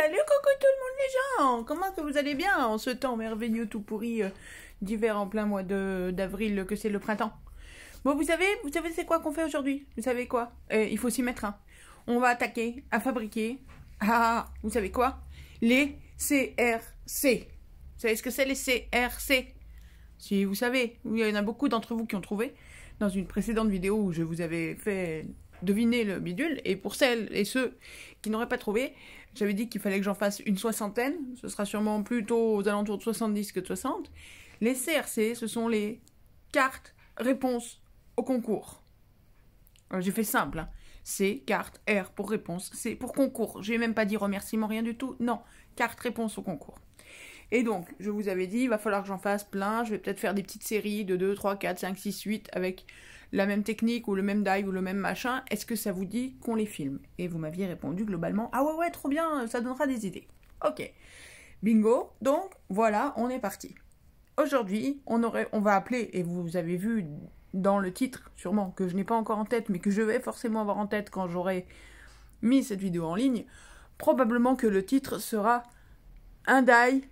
Salut, coucou tout le monde les gens. Comment que vous allez bien en ce temps merveilleux tout pourri d'hiver en plein mois d'avril que c'est le printemps. Bon, vous savez c'est quoi qu'on fait aujourd'hui? Vous savez quoi? Il faut s'y mettre. Hein. On va attaquer à fabriquer, vous savez quoi? Les CRC. Vous savez ce que c'est les CRC? Si vous savez, il y en a beaucoup d'entre vous qui ont trouvé dans une précédente vidéo où je vous avais fait deviner le bidule. Et pour celles et ceux qui n'auraient pas trouvé, j'avais dit qu'il fallait que j'en fasse une soixantaine. Ce sera sûrement plutôt aux alentours de 70 que de 60. Les CRC, ce sont les cartes réponses au concours. J'ai fait simple. Hein. C, carte, R pour réponse, C pour concours. J'ai même pas dit remerciement, rien du tout. Non, carte réponse au concours. Et donc, je vous avais dit, il va falloir que j'en fasse plein. Je vais peut-être faire des petites séries de 2, 3, 4, 5, 6, 8 avec la même technique ou le même die ou le même machin. Est-ce que ça vous dit qu'on les filme? Et vous m'aviez répondu globalement, ah ouais, trop bien, ça donnera des idées. Ok, bingo. Donc, voilà, on est parti. Aujourd'hui, on va appeler, et vous avez vu dans le titre, sûrement, que je n'ai pas encore en tête, mais que je vais forcément avoir en tête quand j'aurai mis cette vidéo en ligne, probablement que le titre sera un die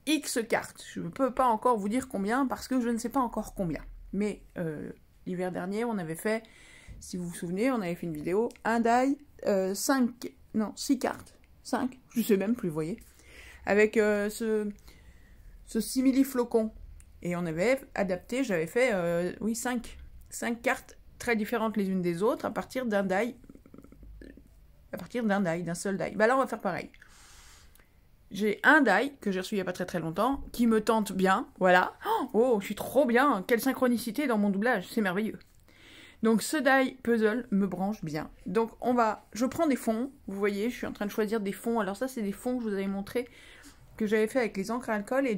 X cartes. Je ne peux pas encore vous dire combien, parce que je ne sais pas encore combien. Mais l'hiver dernier, on avait fait, si vous vous souvenez, on avait fait une vidéo, un die, 6 cartes, 5, je ne sais même plus, vous voyez, avec ce simili-flocon. Et on avait adapté, j'avais fait, 5 cartes très différentes les unes des autres à partir d'un die, d'un seul die. Bah là, on va faire pareil. J'ai un die que j'ai reçu il n'y a pas très longtemps, qui me tente bien, voilà. Oh, je suis trop bien, quelle synchronicité dans mon doublage, c'est merveilleux. Donc ce die puzzle me branche bien. Donc je prends des fonds, vous voyez, je suis en train de choisir des fonds. Alors ça, c'est des fonds que je vous avais montré, que j'avais fait avec les encres à alcool et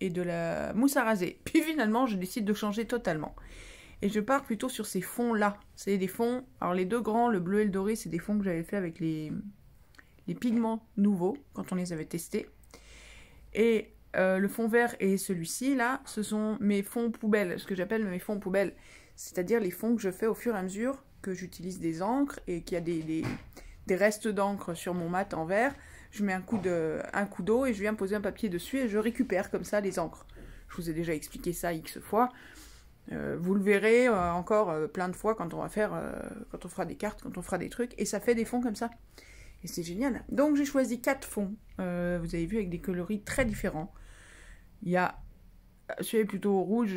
de la mousse à raser. Puis finalement, je décide de changer totalement. Et je pars plutôt sur ces fonds-là. C'est des fonds, alors les deux grands, le bleu et le doré, c'est des fonds que j'avais fait avec les pigments nouveaux, quand on les avait testés. Et le fond vert et celui-ci, là, ce sont mes fonds poubelles, ce que j'appelle mes fonds poubelles. C'est-à-dire les fonds que je fais au fur et à mesure que j'utilise des encres et qu'il y a des restes d'encre sur mon mat en verre. Je mets un coup d'eau et je viens poser un papier dessus et je récupère comme ça les encres. Je vous ai déjà expliqué ça X fois. Vous le verrez encore plein de fois quand on fera des cartes, quand on fera des trucs. Et ça fait des fonds comme ça. Et c'est génial. Donc j'ai choisi 4 fonds. Vous avez vu avec des coloris très différents. Il y a celui-là plutôt rouge,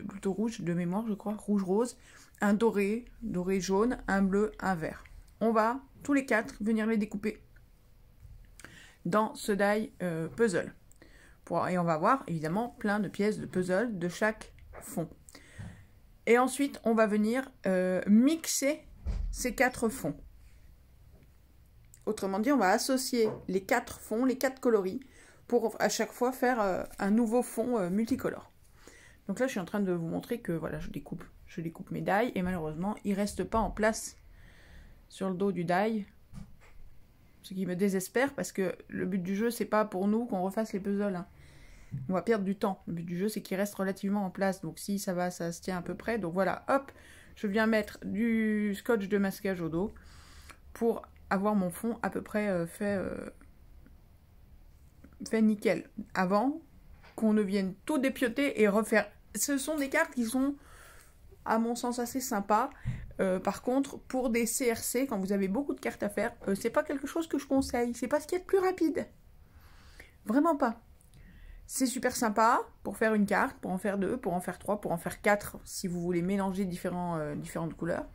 plutôt rouge de mémoire, je crois, rouge-rose, un doré jaune, un bleu, un vert. On va tous les 4 venir les découper dans ce die puzzle. Et on va avoir évidemment plein de pièces de puzzle de chaque fond. Et ensuite, on va venir mixer ces 4 fonds. Autrement dit, on va associer les 4 fonds, les 4 coloris, pour à chaque fois faire un nouveau fond multicolore. Donc là, je suis en train de vous montrer que voilà, je découpe mes die, et malheureusement, ils ne restent pas en place sur le dos du die, ce qui me désespère, parce que le but du jeu, c'est pas pour nous qu'on refasse les puzzles. Hein. On va perdre du temps. Le but du jeu, c'est qu'ils restent relativement en place. Donc si ça va, ça se tient à peu près. Donc voilà, hop, je viens mettre du scotch de masquage au dos pour avoir mon fond à peu près fait nickel. Avant qu'on ne vienne tout dépioter et refaire. Ce sont des cartes qui sont, à mon sens, assez sympas. Par contre, pour des CRC, quand vous avez beaucoup de cartes à faire, c'est pas quelque chose que je conseille. C'est pas ce qu'il y a de plus rapide. Vraiment pas. C'est super sympa pour faire une carte, pour en faire 2, pour en faire 3, pour en faire 4, si vous voulez mélanger différentes couleurs.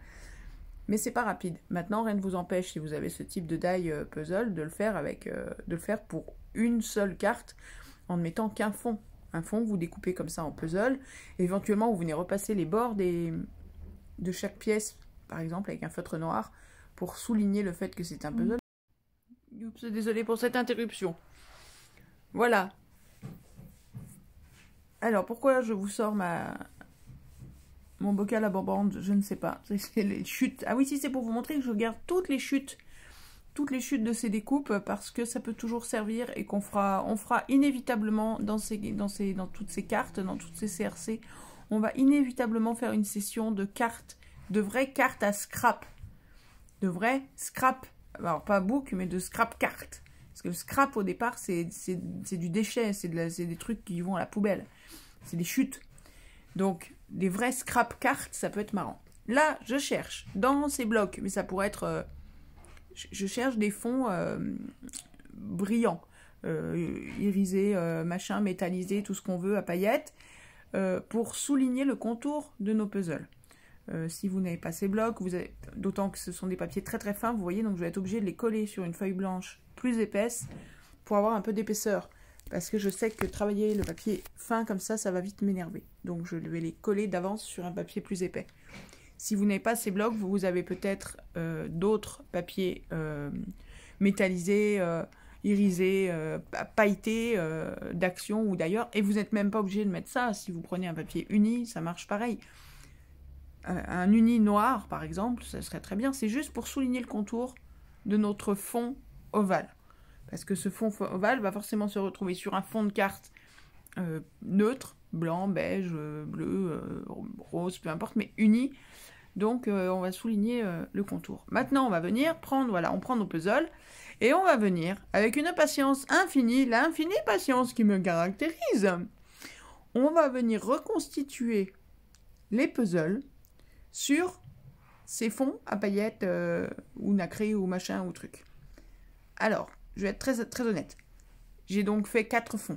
Mais c'est pas rapide. Maintenant, rien ne vous empêche, si vous avez ce type de die puzzle, de le faire pour une seule carte, en ne mettant qu'un fond. Un fond que vous découpez comme ça en puzzle. Éventuellement, vous venez repasser les bords de chaque pièce, par exemple, avec un feutre noir, pour souligner le fait que c'est un puzzle. Oups, désolé pour cette interruption. Voilà. Alors, pourquoi je vous sors mon bocal à bande, je ne sais pas. C'est les chutes. Ah oui, si, c'est pour vous montrer que je garde toutes les chutes de ces découpes, parce que ça peut toujours servir et on fera inévitablement dans toutes ces cartes, dans toutes ces CRC, on va inévitablement faire une session de cartes, de vraies cartes à scrap. De vraies scrap alors pas book, mais de scrap carte. Parce que le scrap, au départ, c'est du déchet, c'est des trucs qui vont à la poubelle. C'est des chutes. Donc, des vrais scrap cartes, ça peut être marrant. Là, je cherche dans ces blocs, mais ça pourrait être... je cherche des fonds brillants, irisés, machin, métallisés, tout ce qu'on veut, à paillettes, pour souligner le contour de nos puzzles. Si vous n'avez pas ces blocs, d'autant que ce sont des papiers très très fins, vous voyez, donc je vais être obligée de les coller sur une feuille blanche plus épaisse pour avoir un peu d'épaisseur. Parce que je sais que travailler le papier fin comme ça va vite m'énerver. Donc je vais les coller d'avance sur un papier plus épais. Si vous n'avez pas ces blocs, vous avez peut-être d'autres papiers métallisés, irisés, pailletés, d'Action ou d'ailleurs. Et vous n'êtes même pas obligé de mettre ça. Si vous prenez un papier uni, ça marche pareil. Un uni noir, par exemple, ça serait très bien. C'est juste pour souligner le contour de notre fond ovale. Parce que ce fond ovale va forcément se retrouver sur un fond de carte neutre, blanc, beige, bleu, rose, peu importe, mais uni. Donc, on va souligner le contour. Maintenant, on va venir prendre, voilà, on prend nos puzzles, et on va venir, avec une patience infinie, l'infinie patience qui me caractérise, on va venir reconstituer les puzzles sur ces fonds à paillettes, ou nacrés, ou machin, ou truc. Alors, je vais être très, très honnête. J'ai donc fait 4 fonds.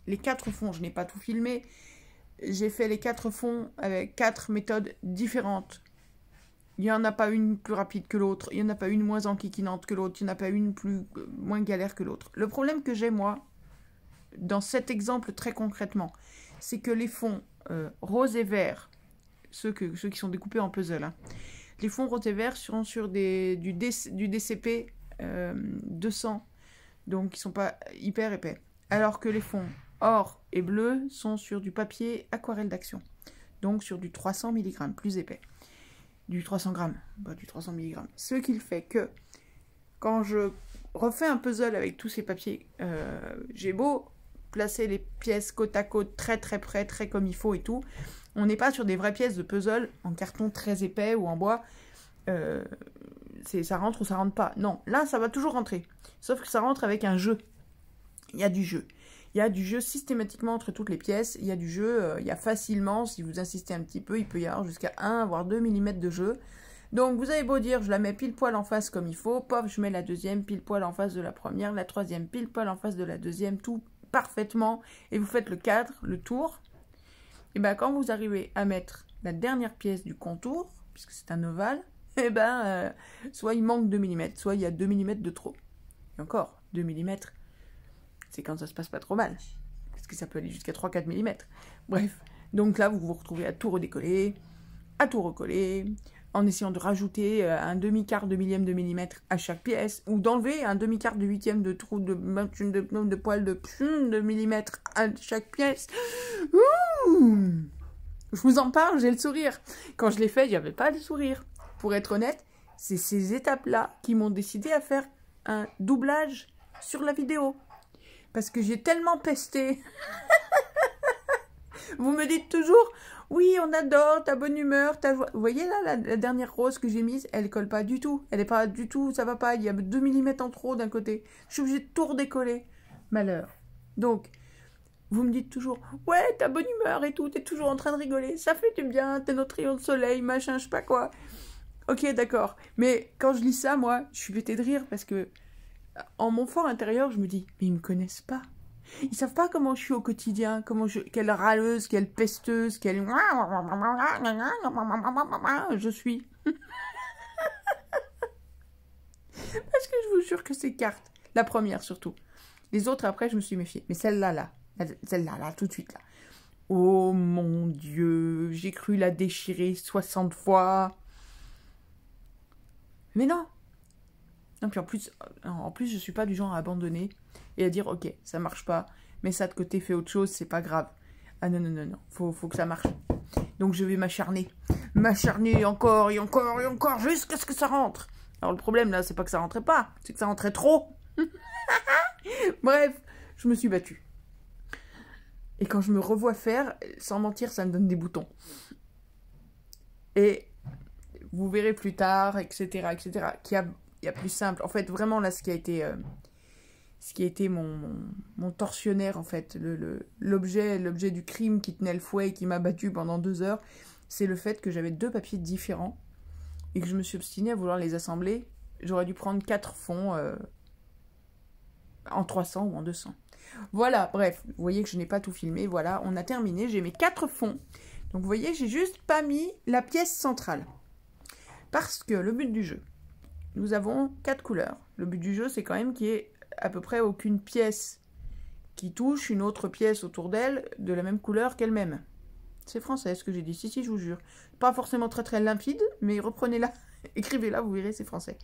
Les 4 fonds, je n'ai pas tout filmé. J'ai fait les 4 fonds avec 4 méthodes différentes. Il n'y en a pas une plus rapide que l'autre. Il n'y en a pas une moins enquiquinante que l'autre. Il n'y en a pas une moins galère que l'autre. Le problème que j'ai, moi, dans cet exemple très concrètement, c'est que les fonds rose et vert, ceux qui sont découpés en puzzle, hein, les fonds rose et vert seront sur du DCP 200, donc ils ne sont pas hyper épais. Alors que les fonds or et bleu sont sur du papier aquarelle d'Action, donc sur du 300 mg, plus épais. Du 300 grammes, pas du 300 mg. Ce qui fait que, quand je refais un puzzle avec tous ces papiers, j'ai beau placer les pièces côte à côte, très très près, très comme il faut et tout, on n'est pas sur des vraies pièces de puzzle en carton très épais ou en bois, ça rentre ou ça rentre pas. Non, là ça va toujours rentrer, sauf que ça rentre avec un jeu. Il y a du jeu. Il y a du jeu systématiquement entre toutes les pièces. Il y a du jeu, il y a facilement, si vous insistez un petit peu, il peut y avoir jusqu'à 1 voire 2 mm de jeu. Donc vous avez beau dire, je la mets pile poil en face comme il faut, pof, je mets la deuxième pile poil en face de la première, la troisième pile poil en face de la deuxième, tout parfaitement, et vous faites le cadre, le tour. Et bien quand vous arrivez à mettre la dernière pièce du contour, puisque c'est un ovale, et ben soit il manque 2 mm, soit il y a 2 mm de trop. Et encore, 2 mm, c'est quand ça se passe pas trop mal, parce que ça peut aller jusqu'à 3-4 mm. Bref, donc là vous vous retrouvez à tout redécoller, à tout recoller, en essayant de rajouter un demi-quart de millième de millimètre à chaque pièce, ou d'enlever un demi-quart de huitième de trou de poil de millimètre à chaque pièce. Ouh, je vous en parle, j'ai le sourire. Quand je l'ai fait, j'avais pas le sourire. Pour être honnête, c'est ces étapes-là qui m'ont décidé à faire un doublage sur la vidéo. Parce que j'ai tellement pesté. Vous me dites toujours, oui, on adore ta bonne humeur, ta joie. Vous voyez là, la dernière rose que j'ai mise, elle colle pas du tout. Elle est pas du tout, ça va pas. Il y a 2 mm en trop d'un côté. Je suis obligée de tout redécoller. Malheur. Donc, vous me dites toujours, ouais, ta bonne humeur et tout, t'es toujours en train de rigoler. Ça fait du bien, t'es notre rayon de soleil, machin, je sais pas quoi. Ok, d'accord. Mais quand je lis ça, moi, je suis pétée de rire parce que, en mon fort intérieur, je me dis, mais ils me connaissent pas. Ils savent pas comment je suis au quotidien, quelle râleuse, quelle pesteuse, quelle... je suis. Parce que je vous jure que ces cartes, la première surtout. Les autres, après, je me suis méfiée. Mais celle-là, tout de suite, là. Oh mon Dieu, j'ai cru la déchirer 60 fois. Mais non. Non, puis en plus, je suis pas du genre à abandonner et à dire, ok, ça marche pas, mets ça de côté, fais autre chose, c'est pas grave. Ah non, non, non, non, faut que ça marche. Donc je vais m'acharner encore et encore et encore, jusqu'à ce que ça rentre. Alors le problème là, c'est pas que ça rentrait pas, c'est que ça rentrait trop. Bref, je me suis battue. Et quand je me revois faire, sans mentir, ça me donne des boutons. Et vous verrez plus tard, etc., etc., qu'il y a y a plus simple. En fait, vraiment, là, ce qui a été mon tortionnaire, en fait, l'objet du crime qui tenait le fouet et qui m'a battu pendant 2 heures, c'est le fait que j'avais 2 papiers différents et que je me suis obstinée à vouloir les assembler. J'aurais dû prendre 4 fonds en 300 ou en 200. Voilà, bref, vous voyez que je n'ai pas tout filmé. Voilà, on a terminé. J'ai mes 4 fonds. Donc, vous voyez, j'ai juste pas mis la pièce centrale. Parce que le but du jeu, nous avons 4 couleurs. Le but du jeu, c'est quand même qu'il y ait à peu près aucune pièce qui touche une autre pièce autour d'elle de la même couleur qu'elle-même. C'est français ce que j'ai dit. Si, je vous jure. Pas forcément très très limpide, mais reprenez-la, écrivez-la, vous verrez, c'est français.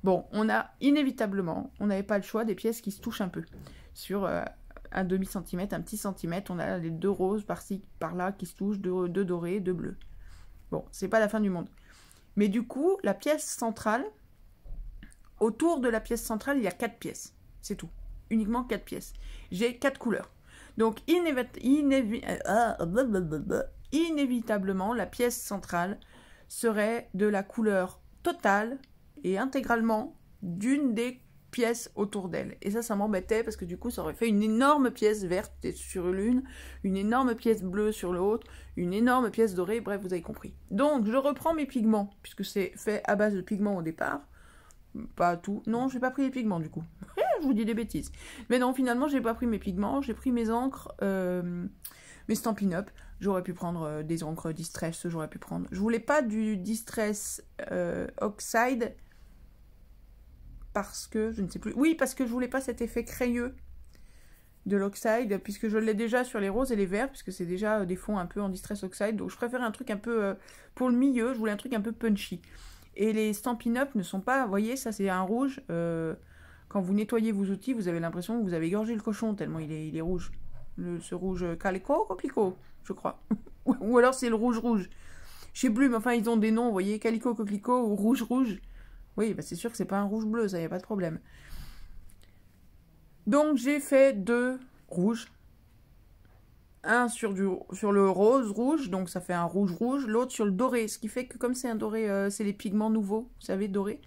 Bon, on a inévitablement, on n'avait pas le choix, des pièces qui se touchent un peu. Sur un demi-centimètre, un petit centimètre, on a les 2 roses par-ci, par-là qui se touchent, 2 dorés, 2 bleus. Bon, c'est pas la fin du monde. Mais du coup, la pièce centrale, autour de la pièce centrale, il y a 4 pièces. C'est tout. Uniquement 4 pièces. J'ai 4 couleurs. Donc, inévitablement, la pièce centrale serait de la couleur totale et intégralement d'une des pièces autour d'elle. Et ça m'embêtait parce que du coup, ça aurait fait une énorme pièce verte sur l'une, une énorme pièce bleue sur l'autre, une énorme pièce dorée, bref, vous avez compris. Donc, je reprends mes pigments, puisque c'est fait à base de pigments au départ. Pas tout. Non, j'ai pas pris les pigments du coup. Je vous dis des bêtises. Mais non, finalement, j'ai pas pris mes pigments. J'ai pris mes encres, mes Stampin' Up. J'aurais pu prendre des encres Distress. J'aurais pu prendre. Je voulais pas du Distress Oxide parce que je ne sais plus. Oui, parce que je voulais pas cet effet crayeux de l'Oxide, puisque je l'ai déjà sur les roses et les verts, puisque c'est déjà des fonds un peu en Distress Oxide. Donc je préférais un truc un peu pour le milieu. Je voulais un truc un peu punchy. Et les Stampin' Up ne sont pas... Vous voyez, ça c'est un rouge. Quand vous nettoyez vos outils, vous avez l'impression que vous avez égorgé le cochon, tellement il est rouge. Ce rouge calico, coquelicot, je crois. Ou alors c'est le rouge. Je sais plus, mais enfin ils ont des noms, vous voyez, calico, coquelicot ou rouge. Oui, bah c'est sûr que c'est pas un rouge bleu, ça y a pas de problème. Donc j'ai fait 2 rouges. Un sur le rose rouge, donc ça fait un rouge, l'autre sur le doré, ce qui fait que comme c'est un doré, c'est les pigments nouveaux, vous savez, doré,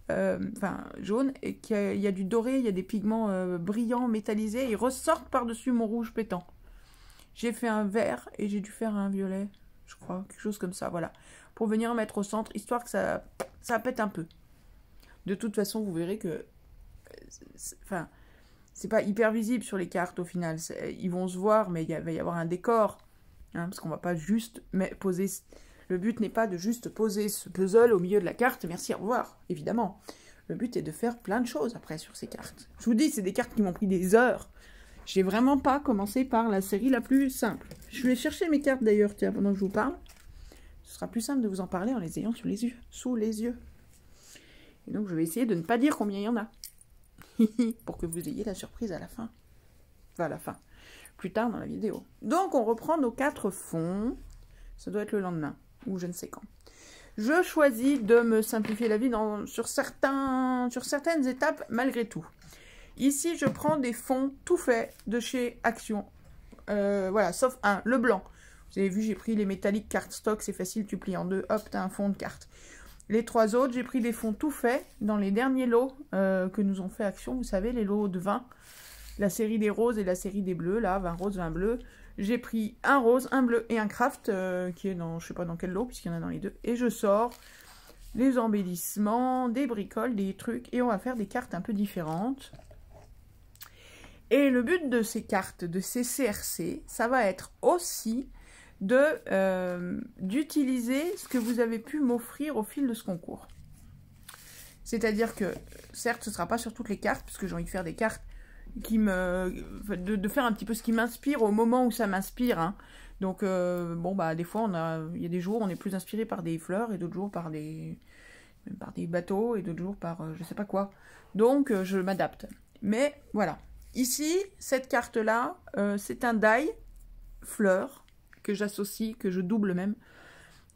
enfin jaune, et qu'il y a du doré, il y a des pigments brillants, métallisés, ils ressortent par-dessus mon rouge pétant. J'ai fait un vert et j'ai dû faire un violet, je crois, quelque chose comme ça, voilà, pour venir mettre au centre, histoire que ça pète un peu. De toute façon, vous verrez que, enfin... C'est pas hyper visible sur les cartes au final. Ils vont se voir, mais va y avoir un décor. Hein, parce qu'on va pas juste poser... Le but n'est pas de juste poser ce puzzle au milieu de la carte. Merci, au revoir, évidemment. Le but est de faire plein de choses après sur ces cartes. Je vous dis, c'est des cartes qui m'ont pris des heures. J'ai vraiment pas commencé par la série la plus simple. Je vais chercher mes cartes d'ailleurs, tiens, pendant que je vous parle. Ce sera plus simple de vous en parler en les ayant sous les yeux. Et donc, je vais essayer de ne pas dire combien il y en a. Pour que vous ayez la surprise à la fin. Enfin, à la fin. Plus tard dans la vidéo. Donc, on reprend nos 4 fonds. Ça doit être le lendemain. Ou je ne sais quand. Je choisis de me simplifier la vie sur certaines étapes, malgré tout. Ici, je prends des fonds tout faits de chez Action. Voilà, sauf un, le blanc. Vous avez vu, j'ai pris les métalliques cardstock. C'est facile, tu plies en 2. Hop, t'as un fond de carte. Les 3 autres, j'ai pris des fonds tout faits dans les derniers lots que nous ont fait Action. Vous savez, les lots de 20. La série des roses et la série des bleus, là, 20 roses, 20 bleus. J'ai pris un rose, un bleu et un craft, qui est dans, je sais pas dans quel lot, puisqu'il y en a dans les deux. Et je sors les embellissements, des bricoles, des trucs. Et on va faire des cartes un peu différentes. Et le but de ces cartes, de ces CRC, ça va être aussi... d'utiliser ce que vous avez pu m'offrir au fil de ce concours. C'est-à-dire que, certes, ce ne sera pas sur toutes les cartes, parce que j'ai envie de faire des cartes qui de faire un petit peu ce qui m'inspire au moment où ça m'inspire. Hein. Donc, bon, bah, des fois, il y a des jours où on est plus inspiré par des fleurs, et d'autres jours par des bateaux, et d'autres jours par je sais pas quoi. Donc, je m'adapte. Mais, voilà. Ici, cette carte-là, c'est un die fleur, que j'associe, que je double même,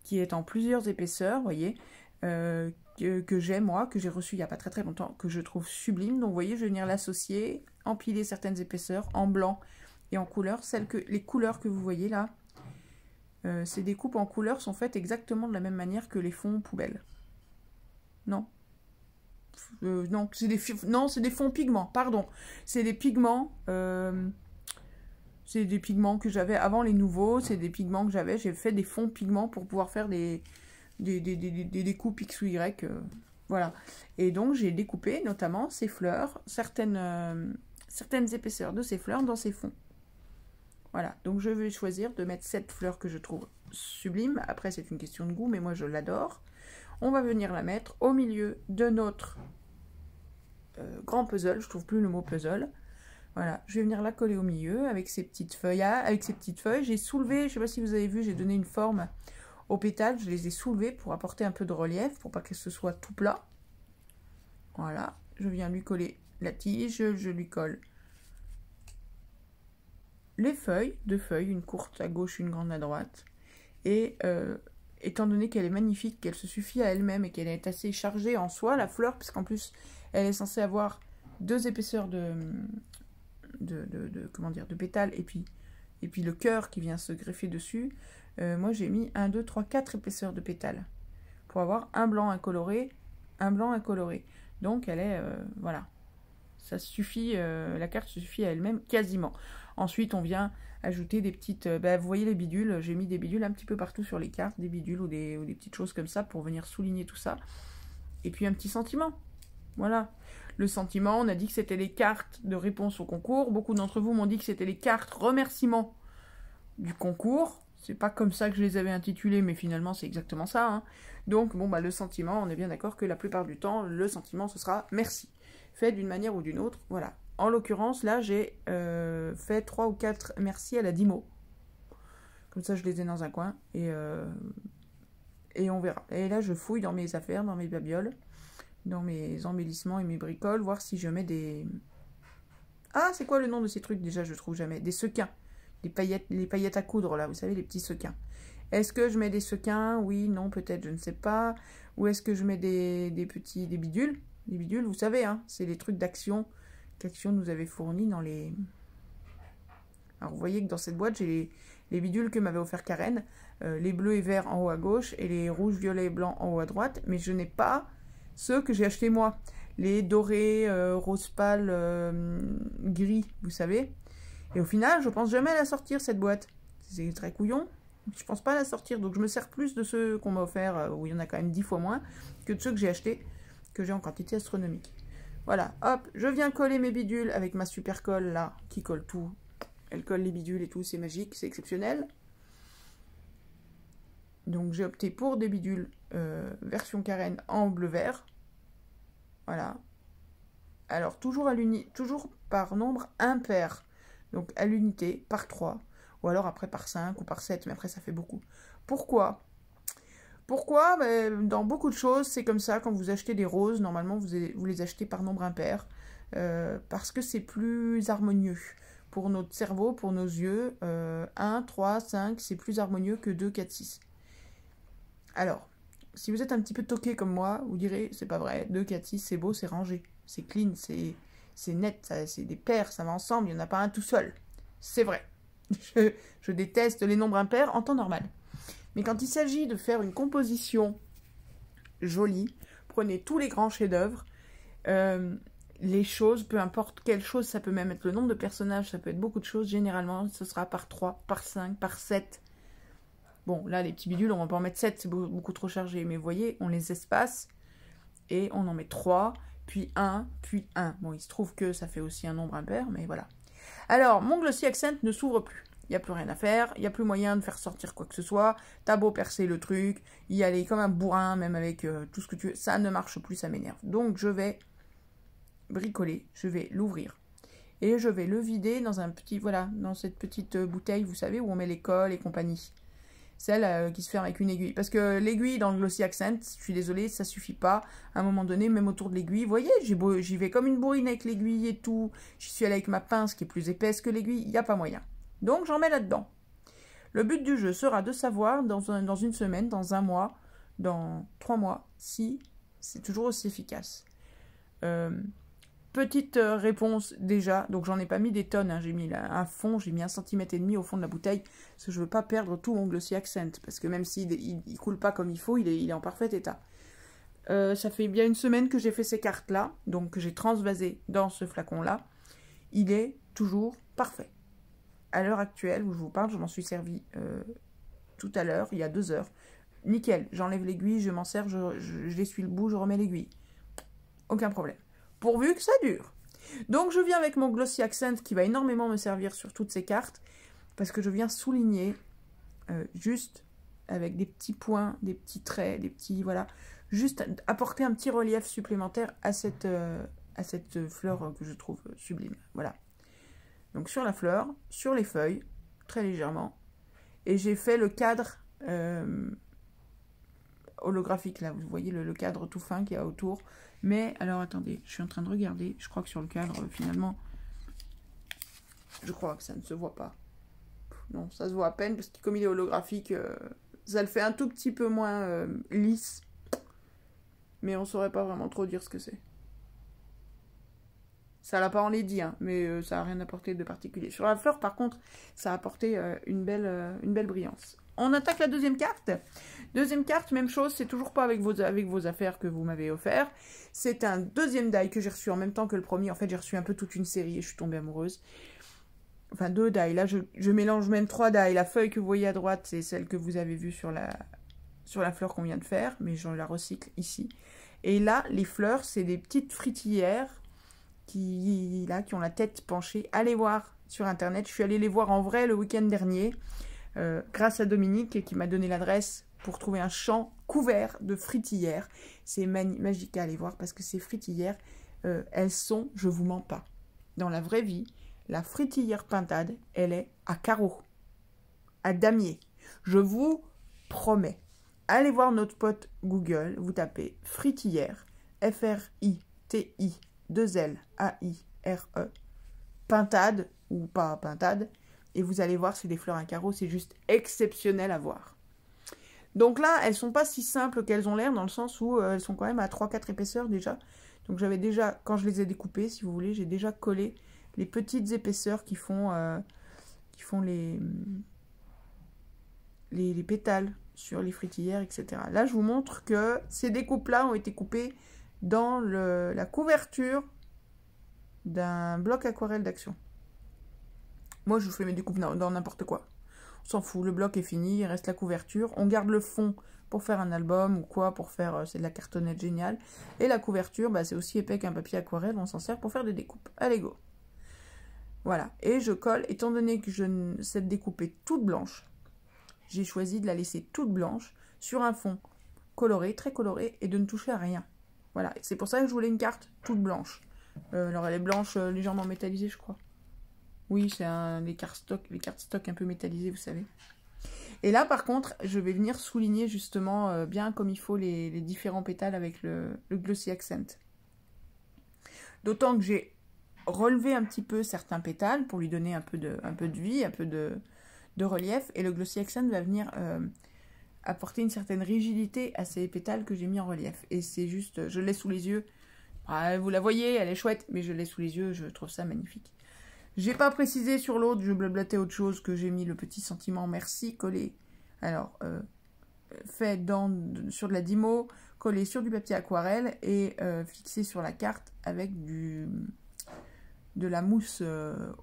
qui est en plusieurs épaisseurs, vous voyez, que j'ai moi, que j'ai reçu il n'y a pas très très longtemps, que je trouve sublime. Donc vous voyez, je vais venir l'associer, empiler certaines épaisseurs en blanc et en couleur. Les couleurs que vous voyez là, ces découpes en couleurs sont faites exactement de la même manière que les fonds poubelles. Non? non, c'est des fonds pigments, pardon. C'est des pigments, que j'avais avant les nouveaux, c'est des pigments que j'avais. J'ai fait des fonds pigments pour pouvoir faire des découpes X ou Y, voilà. Et donc, j'ai découpé notamment ces fleurs, certaines épaisseurs de ces fleurs dans ces fonds. Voilà, donc je vais choisir de mettre cette fleur que je trouve sublime. Après, c'est une question de goût, mais moi, je l'adore. On va venir la mettre au milieu de notre grand puzzle. Je trouve plus le mot puzzle. Voilà, je vais venir la coller au milieu avec ces petites feuilles. J'ai soulevé, je ne sais pas si vous avez vu, j'ai donné une forme aux pétales. Je les ai soulevés pour apporter un peu de relief, pour pas que ce soit tout plat. Voilà, je viens lui coller la tige, je lui colle les feuilles, 2 feuilles, une courte à gauche, une grande à droite. Et étant donné qu'elle est magnifique, qu'elle se suffit à elle-même et qu'elle est assez chargée en soi, la fleur, puisqu'en plus elle est censée avoir 2 épaisseurs de pétales et puis le cœur qui vient se greffer dessus. Moi j'ai mis 1, 2, 3, 4 épaisseurs de pétales pour avoir un blanc incoloré, un blanc incoloré. Donc elle est, voilà, ça suffit, la carte suffit à elle-même quasiment. Ensuite, on vient ajouter des petites... vous voyez les bidules, j'ai mis des bidules un petit peu partout sur les cartes, des bidules ou des petites choses comme ça pour venir souligner tout ça. Et puis un petit sentiment. Voilà. Le sentiment, on a dit que c'était les cartes de réponse au concours. Beaucoup d'entre vous m'ont dit que c'était les cartes remerciements du concours. C'est pas comme ça que je les avais intitulées, mais finalement, c'est exactement ça. Hein. Donc, bon, le sentiment, on est bien d'accord que la plupart du temps, le sentiment, ce sera merci. Fait d'une manière ou d'une autre, voilà. En l'occurrence, là, j'ai fait 3 ou 4 merci à la 10 mots. Comme ça, je les ai dans un coin et on verra. Et là, je fouille dans mes affaires, dans mes babioles, dans mes embellissements et mes bricoles, voir si je mets des... Ah, c'est quoi le nom de ces trucs déjà? Je trouve jamais. Des sequins. Les paillettes à coudre, là, vous savez, les petits sequins. Est-ce que je mets des sequins? Oui, non, peut-être, je ne sais pas. Ou est-ce que je mets des bidules? Les bidules, vous savez, hein, c'est les trucs d'action qu'Action nous avait fournis dans les... Alors, vous voyez que dans cette boîte, j'ai les bidules que m'avait offert Karen, les bleus et verts en haut à gauche, et les rouges, violets et blancs en haut à droite, mais je n'ai pas ceux que j'ai achetés moi. Les dorés, rose pâle, gris, vous savez. Et au final, je pense jamais la sortir, cette boîte. C'est très couillon. Je pense pas la sortir, donc je me sers plus de ceux qu'on m'a offert, où il y en a quand même 10 fois moins, que de ceux que j'ai achetés, que j'ai en quantité astronomique. Voilà, hop, je viens coller mes bidules avec ma super colle, là, qui colle tout. Elle colle les bidules et tout, c'est magique, c'est exceptionnel. Donc j'ai opté pour des bidules version Karen en bleu-vert. Voilà. Alors, toujours par nombre impair. Donc à l'unité, par 3. Ou alors après par 5 ou par 7, mais après ça fait beaucoup. Pourquoi ? Pourquoi ? Dans beaucoup de choses, c'est comme ça. Quand vous achetez des roses, normalement, vous les achetez par nombre impair. Parce que c'est plus harmonieux. Pour notre cerveau, pour nos yeux, 1, 3, 5, c'est plus harmonieux que 2, 4, 6. Alors, si vous êtes un petit peu toqué comme moi, vous direz, c'est pas vrai, 2, 4, 6, c'est beau, c'est rangé. C'est clean, c'est net, c'est des paires, ça va ensemble, il n'y en a pas un tout seul. C'est vrai. Je déteste les nombres impairs en temps normal. Mais quand il s'agit de faire une composition jolie, prenez tous les grands chefs-d'œuvre, les choses, peu importe quelle chose, ça peut même être le nombre de personnages, ça peut être beaucoup de choses, généralement ce sera par 3, par 5, par 7. Bon, là les petits bidules, on va pas en mettre 7, c'est beaucoup trop chargé, mais vous voyez, on les espace, et on en met 3, puis 1, puis 1. Bon, il se trouve que ça fait aussi un nombre impair, mais voilà. Alors, mon Glossy Accent ne s'ouvre plus. Il n'y a plus rien à faire, il n'y a plus moyen de faire sortir quoi que ce soit. T'as beau percer le truc, y aller comme un bourrin, même avec tout ce que tu veux. Ça ne marche plus, ça m'énerve. Donc, je vais bricoler, je vais l'ouvrir. Et je vais le vider dans un petit, voilà, dans cette petite bouteille, vous savez, où on met les cols et compagnie. Celle qui se ferme avec une aiguille. Parce que l'aiguille dans le Glossy Accent, je suis désolée, ça suffit pas. À un moment donné, même autour de l'aiguille, vous voyez, j'y vais comme une bourrine avec l'aiguille et tout. J'y suis allée avec ma pince qui est plus épaisse que l'aiguille, il n'y a pas moyen. Donc, j'en mets là-dedans. Le but du jeu sera de savoir dans une semaine, dans un mois, dans 3 mois, si c'est toujours aussi efficace. Petite réponse déjà, donc j'en ai pas mis des tonnes, hein. J'ai mis là, un fond, j'ai mis 1,5 cm au fond de la bouteille, parce que je veux pas perdre tout mon Glossy Accent, parce que même s'il il coule pas comme il faut, il est en parfait état. Ça fait bien une semaine que j'ai fait ces cartes-là, donc que j'ai transvasé dans ce flacon-là. Il est toujours parfait. À l'heure actuelle où je vous parle, je m'en suis servi tout à l'heure, il y a 2 heures. Nickel, j'enlève l'aiguille, je m'en sers, j'essuie le bout, je remets l'aiguille. Aucun problème. Pourvu que ça dure. Donc je viens avec mon Glossy Accent qui va énormément me servir sur toutes ces cartes, parce que je viens souligner juste avec des petits points, des petits traits, des petits, voilà, juste apporter un petit relief supplémentaire à cette fleur que je trouve sublime. Voilà. Donc sur la fleur, sur les feuilles, très légèrement. Et j'ai fait le cadre holographique, là. Vous voyez le cadre tout fin qu'il y a autour. Mais, alors attendez, je suis en train de regarder. Je crois que sur le cadre, finalement, je crois que ça ne se voit pas. Non, ça se voit à peine, parce que comme il est holographique, ça le fait un tout petit peu moins lisse. Mais on saurait pas vraiment trop dire ce que c'est. Ça l'a pas enlaidi, hein, mais ça n'a rien apporté de particulier. Sur la fleur, par contre, ça a apporté une belle brillance. On attaque la deuxième carte. Deuxième carte, même chose, c'est toujours pas avec vos affaires que vous m'avez offert. C'est un deuxième die que j'ai reçu en même temps que le premier. En fait, j'ai reçu un peu toute une série et je suis tombée amoureuse. Enfin, 2 die. Là, je mélange même 3 die. La feuille que vous voyez à droite, c'est celle que vous avez vue sur la fleur qu'on vient de faire, mais je la recycle ici. Et là, les fleurs, c'est des petites fritillères qui ont la tête penchée. Allez voir sur internet, je suis allée les voir en vrai le week-end dernier, grâce à Dominique qui m'a donné l'adresse pour trouver un champ couvert de fritillères. C'est magique à aller voir parce que ces fritillères, elles sont, je vous mens pas, dans la vraie vie, la fritillère pintade, elle est à carreaux, à damier. Je vous promets. Allez voir notre pote Google, vous tapez fritillère, F-R-I-T-I, 2-L-A-I-R-E, pintade ou pas pintade, et vous allez voir, c'est des fleurs à carreaux, c'est juste exceptionnel à voir. Donc là, elles sont pas si simples qu'elles ont l'air, dans le sens où elles sont quand même à 3-4 épaisseurs déjà. Donc j'avais déjà, quand je les ai découpées, si vous voulez, j'ai déjà collé les petites épaisseurs qui font les pétales sur les fritillères, etc. Là, je vous montre que ces découpes-là ont été coupées dans la couverture d'un bloc aquarelle d'Action. Moi, je vous fais mes découpes dans n'importe quoi. On s'en fout, le bloc est fini, il reste la couverture. On garde le fond pour faire un album ou quoi, pour faire, c'est de la cartonnette géniale. Et la couverture, bah, c'est aussi épais qu'un papier aquarelle, on s'en sert pour faire des découpes. Allez, go! Voilà, et je colle, étant donné que cette découpe est toute blanche, j'ai choisi de la laisser toute blanche sur un fond coloré, très coloré, et de ne toucher à rien. Voilà, c'est pour ça que je voulais une carte toute blanche. Alors elle est blanche, légèrement métallisée, je crois. Oui, c'est les cartes stock un peu métallisées, vous savez. Et là, par contre, je vais venir souligner justement bien comme il faut les différents pétales avec le Glossy Accent. D'autant que j'ai relevé un petit peu certains pétales pour lui donner un peu de vie, un peu de relief. Et le Glossy Accent va venir apporter une certaine rigidité à ces pétales que j'ai mis en relief. Et c'est juste, je l'ai sous les yeux. Ah, vous la voyez, elle est chouette, mais je l'ai sous les yeux, je trouve ça magnifique. J'ai pas précisé sur l'autre, je blablatais autre chose, que j'ai mis le petit sentiment merci collé. Alors, fait sur de la Dymo, collé sur du papier aquarelle et fixé sur la carte avec de la mousse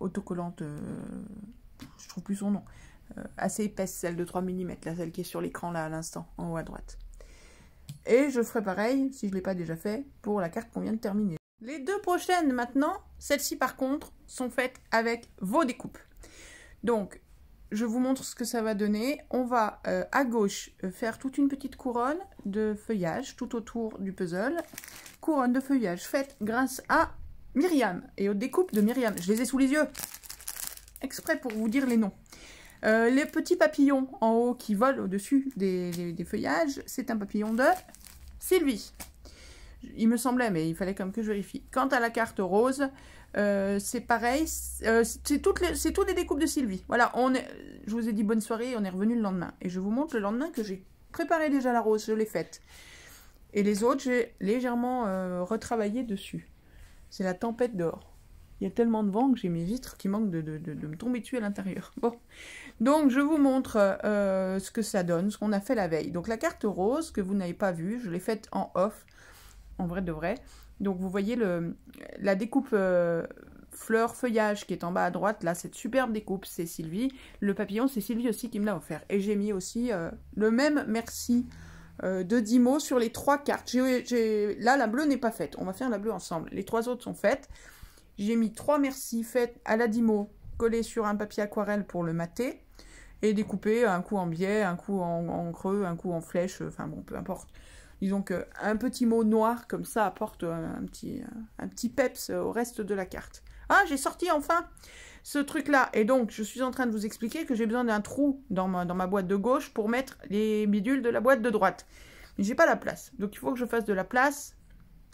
autocollante, je trouve plus son nom, assez épaisse, celle de 3 mm, là, celle qui est sur l'écran là à l'instant, en haut à droite. Et je ferai pareil, si je ne l'ai pas déjà fait, pour la carte qu'on vient de terminer. Les 2 prochaines maintenant, celles-ci par contre, sont faites avec vos découpes. Donc, je vous montre ce que ça va donner. On va à gauche faire toute une petite couronne de feuillage tout autour du puzzle. Couronne de feuillage faite grâce à Myriam et aux découpes de Myriam. Je les ai sous les yeux, exprès pour vous dire les noms. Les petits papillons en haut qui volent au-dessus des feuillages, c'est un papillon de Sylvie. Il me semblait, mais il fallait quand même que je vérifie. Quant à la carte rose, c'est pareil, c'est toutes les découpes de Sylvie. Voilà, je vous ai dit bonne soirée, on est revenu le lendemain. Et je vous montre le lendemain que j'ai préparé déjà la rose, je l'ai faite. Et les autres, j'ai légèrement retravaillé dessus. C'est la tempête d'or. Il y a tellement de vent que j'ai mes vitres qui manquent de me tomber dessus à l'intérieur. Bon, donc je vous montre ce que ça donne, ce qu'on a fait la veille. Donc la carte rose que vous n'avez pas vue, je l'ai faite en off, en vrai de vrai. Donc vous voyez la découpe fleur feuillage qui est en bas à droite, là cette superbe découpe, c'est Sylvie. Le papillon, c'est Sylvie aussi qui me l'a offert. Et j'ai mis aussi le même merci de Dymo sur les 3 cartes. Là, la bleue n'est pas faite, on va faire la bleue ensemble. Les 3 autres sont faites. J'ai mis 3 merci faites à la Dymo, collées sur un papier aquarelle pour le mater, et découpées un coup en biais, un coup en creux, un coup en flèche, enfin bon, peu importe. Disons qu'un petit mot noir comme ça apporte un petit peps au reste de la carte. Ah, j'ai sorti enfin ce truc-là. Et donc, je suis en train de vous expliquer que j'ai besoin d'un trou dans ma boîte de gauche pour mettre les bidules de la boîte de droite. Mais j'ai pas la place. Donc, il faut que je fasse de la place.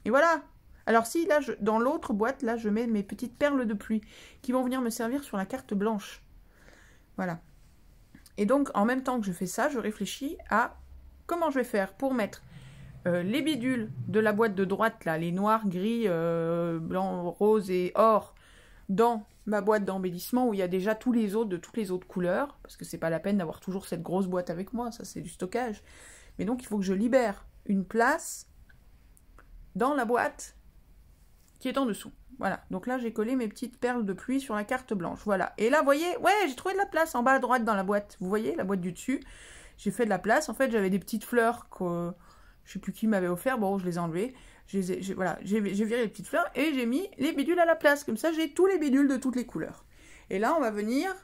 Et voilà. Alors si, là, dans l'autre boîte, là, je mets mes petites perles de pluie qui vont venir me servir sur la carte blanche. Voilà. Et donc, en même temps que je fais ça, je réfléchis à comment je vais faire pour mettre les bidules de la boîte de droite, là, les noirs, gris, blanc, rose et or, dans ma boîte d'embellissement où il y a déjà tous les autres de toutes les autres couleurs, parce que c'est pas la peine d'avoir toujours cette grosse boîte avec moi, ça c'est du stockage. Mais donc, il faut que je libère une place dans la boîte qui est en dessous. Voilà, donc là j'ai collé mes petites perles de pluie sur la carte blanche, voilà. Et là, vous voyez, ouais, j'ai trouvé de la place en bas à droite dans la boîte. Vous voyez, la boîte du dessus, j'ai fait de la place. En fait, j'avais des petites fleurs que je sais plus qui m'avait offert, bon, je les ai enlevées. Voilà, j'ai viré les petites fleurs et j'ai mis les bidules à la place. Comme ça, j'ai tous les bidules de toutes les couleurs. Et là, on va venir...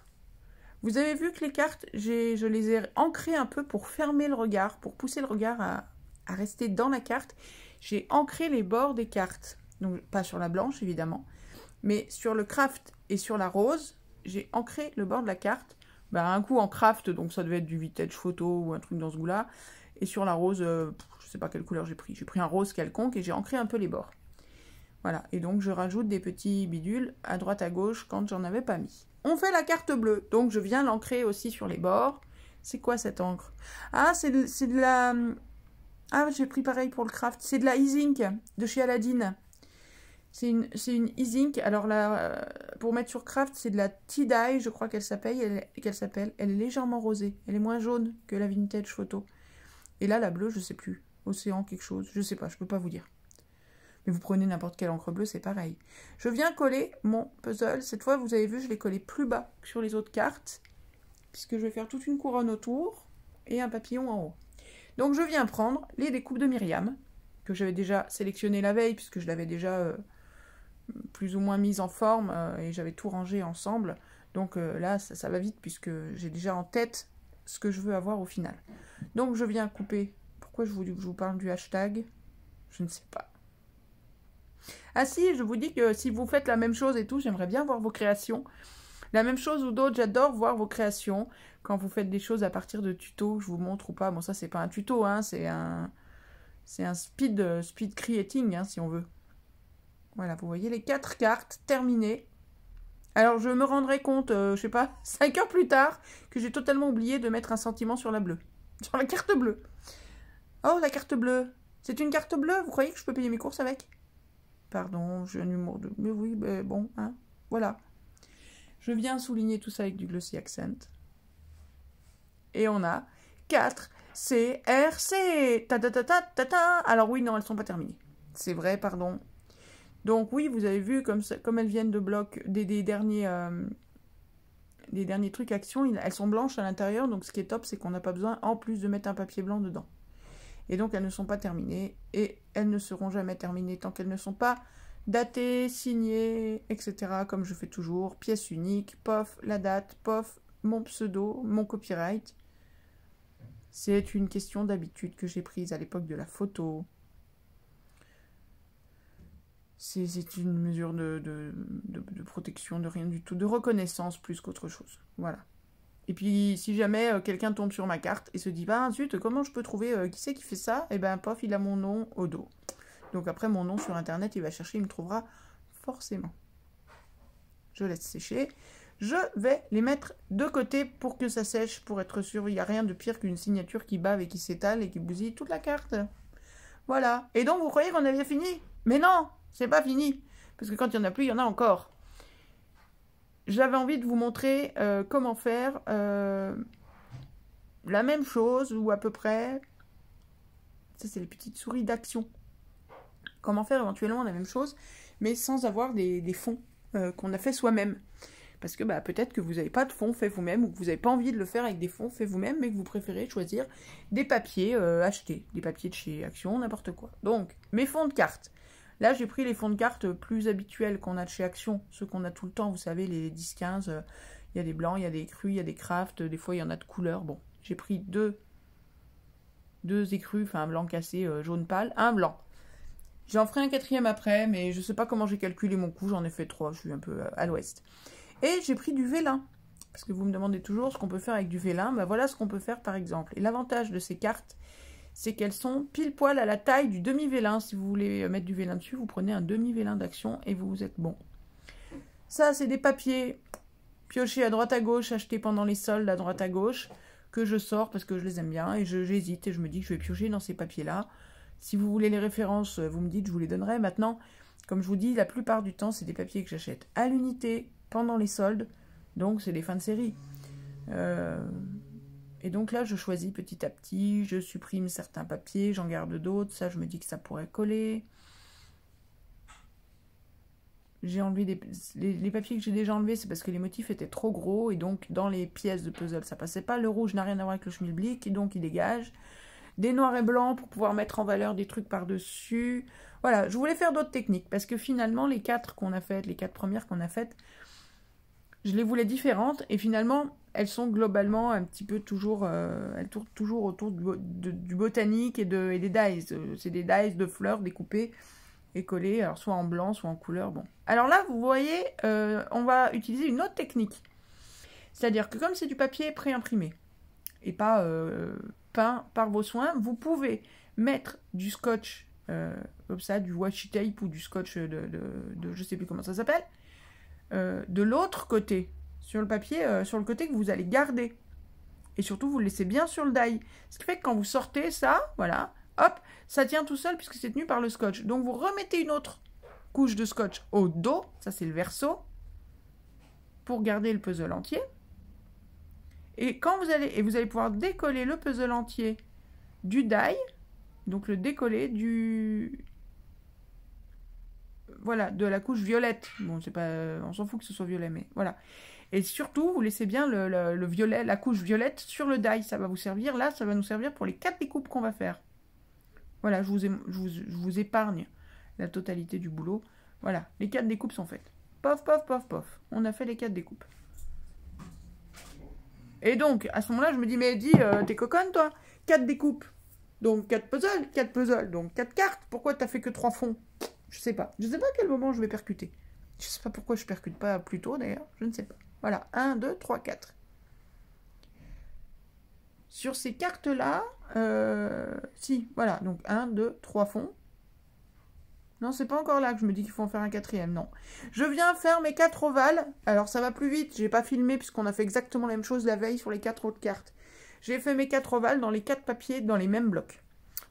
Vous avez vu que les cartes, je les ai ancrées un peu pour fermer le regard, pour pousser le regard à rester dans la carte. J'ai ancré les bords des cartes. Donc, pas sur la blanche, évidemment, mais sur le craft et sur la rose, j'ai ancré le bord de la carte. Ben, un coup en craft, donc ça devait être du vintage photo ou un truc dans ce goût-là. Et sur la rose, je sais pas quelle couleur j'ai pris. J'ai pris un rose quelconque et j'ai ancré un peu les bords. Voilà, et donc je rajoute des petits bidules à droite à gauche quand j'en avais pas mis. On fait la carte bleue, donc je viens l'ancrer aussi sur les bords. C'est quoi cette encre? Ah, c'est de la... Ah, j'ai pris pareil pour le craft. C'est de la e-ink de chez Aladdin. C'est une e-ink. Alors là, pour mettre sur craft, c'est de la Tie-Dye, je crois qu'elle s'appelle. Elle est légèrement rosée. Elle est moins jaune que la vintage photo. Et là, la bleue, je sais plus. Océan quelque chose. Je sais pas, je peux pas vous dire. Mais vous prenez n'importe quelle encre bleue, c'est pareil. Je viens coller mon puzzle. Cette fois, vous avez vu, je l'ai collé plus bas que sur les autres cartes. Puisque je vais faire toute une couronne autour et un papillon en haut. Donc, je viens prendre les découpes de Myriam, que j'avais déjà sélectionnées la veille, puisque je l'avais déjà plus ou moins mise en forme, et j'avais tout rangé ensemble. Donc là, ça va vite, puisque j'ai déjà en tête ce que je veux avoir au final. Donc, je viens couper. Pourquoi je vous parle du hashtag? Je ne sais pas. Ah si, je vous dis que si vous faites la même chose et tout, j'aimerais bien voir vos créations. La même chose ou d'autres, j'adore voir vos créations. Quand vous faites des choses à partir de tutos, je vous montre ou pas. Bon, ça, c'est pas un tuto, hein, c'est un speed creating, hein, si on veut. Voilà, vous voyez les 4 cartes terminées. Alors, je me rendrai compte, je sais pas, 5 heures plus tard, que j'ai totalement oublié de mettre un sentiment sur la bleue. Sur la carte bleue. Oh, la carte bleue. C'est une carte bleue, vous croyez que je peux payer mes courses avec? Pardon, j'ai un humour de... Mais oui, ben bon, hein, voilà. Je viens souligner tout ça avec du Glossy Accent. Et on a 4 CRC. Ta ta ta ta ta ta. Alors oui, non, elles sont pas terminées. C'est vrai, pardon. Donc oui, vous avez vu, comme elles viennent de bloc des derniers trucs actions, elles sont blanches à l'intérieur. Donc ce qui est top, c'est qu'on n'a pas besoin, en plus, de mettre un papier blanc dedans. Et donc elles ne sont pas terminées. Et elles ne seront jamais terminées tant qu'elles ne sont pas datées, signées, etc. Comme je fais toujours. Pièce unique, pof, la date, pof, mon pseudo, mon copyright. C'est une question d'habitude que j'ai prise à l'époque de la photo. C'est une mesure de protection, de rien du tout, de reconnaissance plus qu'autre chose. Voilà. Et puis, si jamais quelqu'un tombe sur ma carte et se dit « Bah, zut, comment je peux trouver qui c'est qui fait ça ?» Eh ben, pof, il a mon nom au dos. Donc après, mon nom sur Internet, il va chercher, il me trouvera forcément. Je laisse sécher. Je vais les mettre de côté pour que ça sèche, pour être sûr. Il n'y a rien de pire qu'une signature qui bave et qui s'étale et qui bousille toute la carte. Voilà. Et donc, vous croyez qu'on avait fini? Mais non, c'est pas fini. Parce que quand il n'y en a plus, il y en a encore. j'avais envie de vous montrer comment faire la même chose, ou à peu près. Ça, c'est les petites souris d'action. Comment faire éventuellement la même chose, mais sans avoir des fonds qu'on a fait soi-même. Parce que peut-être que vous n'avez pas de fond fait vous-même, ou que vous n'avez pas envie de le faire avec des fonds fait vous-même, mais que vous préférez choisir des papiers achetés, des papiers de chez Action, n'importe quoi. Donc, mes fonds de cartes. Là, j'ai pris les fonds de cartes plus habituels qu'on a de chez Action, ceux qu'on a tout le temps, vous savez, les 10-15, il y a des blancs, il y a des crus, il y a des crafts, des fois il y en a de couleurs. Bon, j'ai pris deux écrus, enfin un blanc cassé, jaune pâle, un blanc. J'en ferai un 4e après, mais je sais pas comment j'ai calculé mon coût, j'en ai fait 3, je suis un peu à l'ouest. Et j'ai pris du vélin, parce que vous me demandez toujours ce qu'on peut faire avec du vélin, voilà ce qu'on peut faire par exemple. Et l'avantage de ces cartes, c'est qu'elles sont pile poil à la taille du demi-vélin. Si vous voulez mettre du vélin dessus, vous prenez un demi-vélin d'Action et vous êtes bon. Ça, c'est des papiers piochés à droite à gauche, achetés pendant les soldes à droite à gauche, que je sors parce que je les aime bien, et j'hésite, et je me dis que je vais piocher dans ces papiers-là. Si vous voulez les références, vous me dites, je vous les donnerai. Maintenant, comme je vous dis, la plupart du temps, c'est des papiers que j'achète à l'unité, pendant les soldes, donc c'est des fins de série. Et donc là, je choisis petit à petit, je supprime certains papiers, j'en garde d'autres, ça je me dis que ça pourrait coller. J'ai enlevé les papiers que j'ai déjà enlevés, c'est parce que les motifs étaient trop gros, et donc dans les pièces de puzzle, ça passait pas. Le rouge n'a rien à voir avec le schmilblick, et donc il dégage. Des noirs et blancs pour pouvoir mettre en valeur des trucs par-dessus. Voilà, je voulais faire d'autres techniques, parce que finalement, les 4 qu'on a faites, les 4 premières qu'on a faites, je les voulais différentes, et finalement, elles sont globalement un petit peu toujours, elles tournent toujours autour du botanique et des dies. C'est des dies de fleurs découpées et collées, alors soit en blanc, soit en couleur. Bon. Alors là, vous voyez, on va utiliser une autre technique. C'est-à-dire que comme c'est du papier préimprimé, et pas peint par vos soins, vous pouvez mettre du scotch, comme ça, du washi tape ou du scotch de je sais plus comment ça s'appelle, de l'autre côté, sur le papier, sur le côté que vous allez garder. Et surtout, vous le laissez bien sur le die. Ce qui fait que quand vous sortez ça, voilà, hop, ça tient tout seul puisque c'est tenu par le scotch. Donc vous remettez une autre couche de scotch au dos, ça c'est le verso, pour garder le puzzle entier. Et quand vous allez pouvoir décoller le puzzle entier du die, donc le décoller voilà, de la couche violette. Bon, c'est pas, on s'en fout que ce soit violet, mais voilà. Et surtout, vous laissez bien le violet, la couche violette sur le die. Ça va vous servir, là, ça va nous servir pour les 4 découpes qu'on va faire. Voilà, je vous épargne la totalité du boulot. Voilà, les 4 découpes sont faites. Pof, pof, pof, pof. On a fait les 4 découpes. Et donc, à ce moment-là, je me dis, mais dis, t'es coconne, toi? 4 découpes. Donc, 4 puzzles, donc 4 cartes. Pourquoi t'as fait que 3 fonds? Je sais pas. Je sais pas à quel moment je vais percuter. Je sais pas pourquoi je percute pas plus tôt, d'ailleurs. Je ne sais pas. Voilà, 1, 2, 3, 4. Sur ces cartes-là, si, voilà, donc 1, 2, 3 fonds. Non, c'est pas encore là que je me dis qu'il faut en faire un 4e, non. Je viens faire mes 4 ovales. Alors, ça va plus vite, j'ai pas filmé puisqu'on a fait exactement la même chose la veille sur les 4 autres cartes. J'ai fait mes 4 ovales dans les 4 papiers, dans les mêmes blocs.